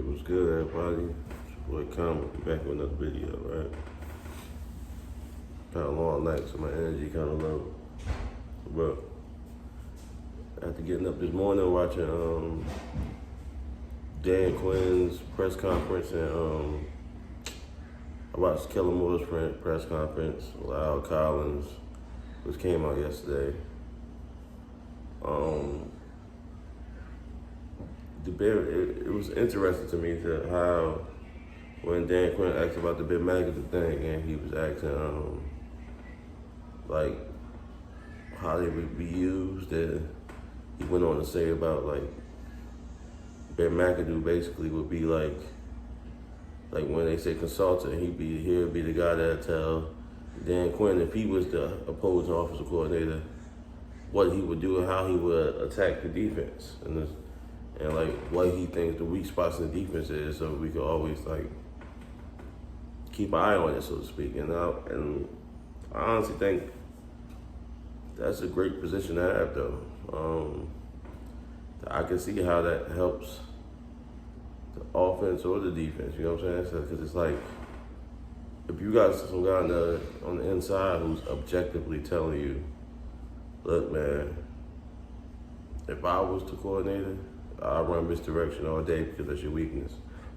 What's good, everybody? It's your boy Common, back with another video, right? Had a long night, so my energy kind of low. But after getting up this morning, watching Dan Quinn's press conference, and I watched Kellen Moore's press conference, Lyle Collins, which came out yesterday. It was interesting to me to how when Dan Quinn asked about the Big Magazine thing, and he was asking like how they would be used, and he went on to say about like Ben McAdoo basically would be like when they say consultant, he'd be the guy that tell Dan Quinn if he was the opposing offensive coordinator what he would do and how he would attack the defense, and like what he thinks the weak spots in the defense is, so we could always like keep an eye on it, so to speak. And I honestly think that's a great position to have, though. I can see how that helps the offense or the defense. You know what I'm saying? Because it's like if you got some guy on the inside who's objectively telling you, look, man, if I was the coordinator, I run misdirection all day because that's your weakness.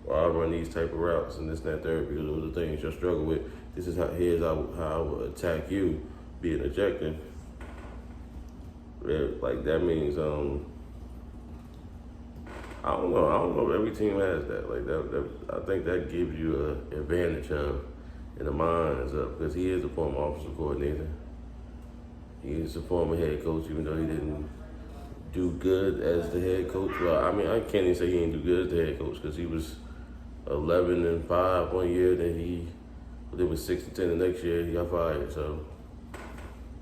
Or I run these type of routes and this, that, third because those are the things you'll struggle with. This is how I would attack you, being objective. Like that means I don't know if every team has that. Like that I think that gives you an advantage in the minds of, because he is a former offensive coordinator. He is a former head coach, even though he didn't do good as the head coach. Well, I mean, I can't even say he didn't do good as the head coach, because he was 11-5 one year, then he was 6-10 the next year. He got fired. So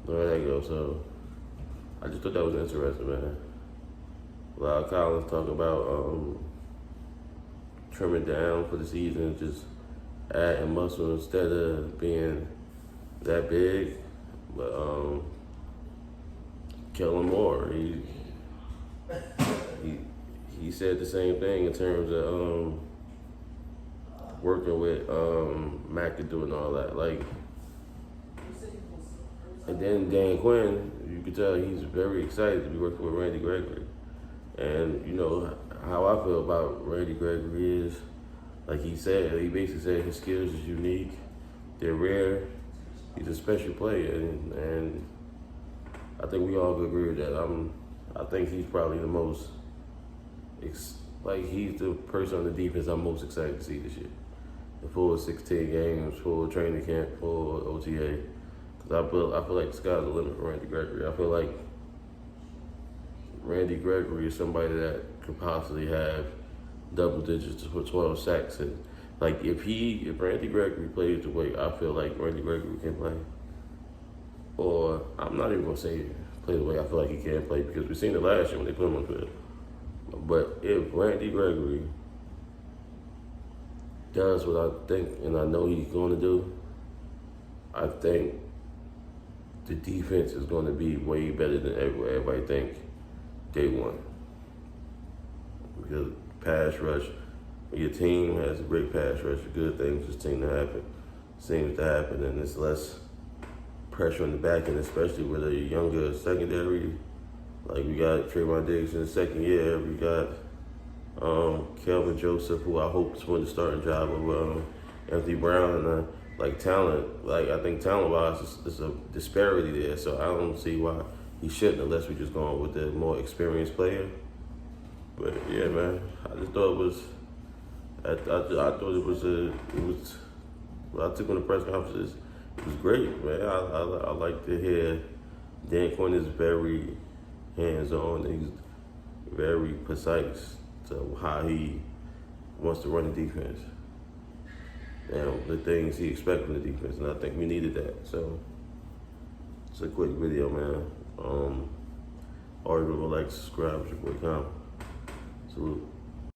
there that goes. So I just thought that was interesting, man. Lyle Collins talking about trimming down for the season, just adding muscle instead of being that big. But Kellen Moore, he said the same thing in terms of working with McAdoo and all that. Like, and then Dan Quinn, you could tell he's very excited to be working with Randy Gregory. And you know how I feel about Randy Gregory is, like he basically said his skills is unique, they're rare, he's a special player, and I think we all could agree with that. I think he's probably the most, he's the person on the defense I'm most excited to see this year. The full 16 games, full training camp, full OTA. Because I feel like the sky's the limit for Randy Gregory. I feel like Randy Gregory is somebody that could possibly have double digits for 12 sacks. And like if Randy Gregory plays the way I feel like Randy Gregory can play, or I'm not even gonna say play the way I feel like he can play, because we've seen it last year when they put him on the field. But if Randy Gregory does what I think and I know he's going to do, I think the defense is going to be way better than everybody think day one. Because pass rush, when your team has a great pass rush, good things just seems to happen, and it's less pressure on the back end, especially with a younger secondary. Like we got Trayvon Diggs in the second year, we got Kelvin Joseph, who I hope is winning the starting job of Anthony Brown, and like talent, like I think talent-wise, there's a disparity there. So I don't see why he shouldn't, unless we're just going with the more experienced player. But yeah, man, I just thought it was. I thought it was. What I took on the press conferences, it was great, man. I like to hear Dan Quinn is very hands-on. He's very precise to how he wants to run the defense and the things he expects from the defense, and I think we needed that. So it's a quick video, man. Always remember, like, subscribe, it's your boy Com. Salute.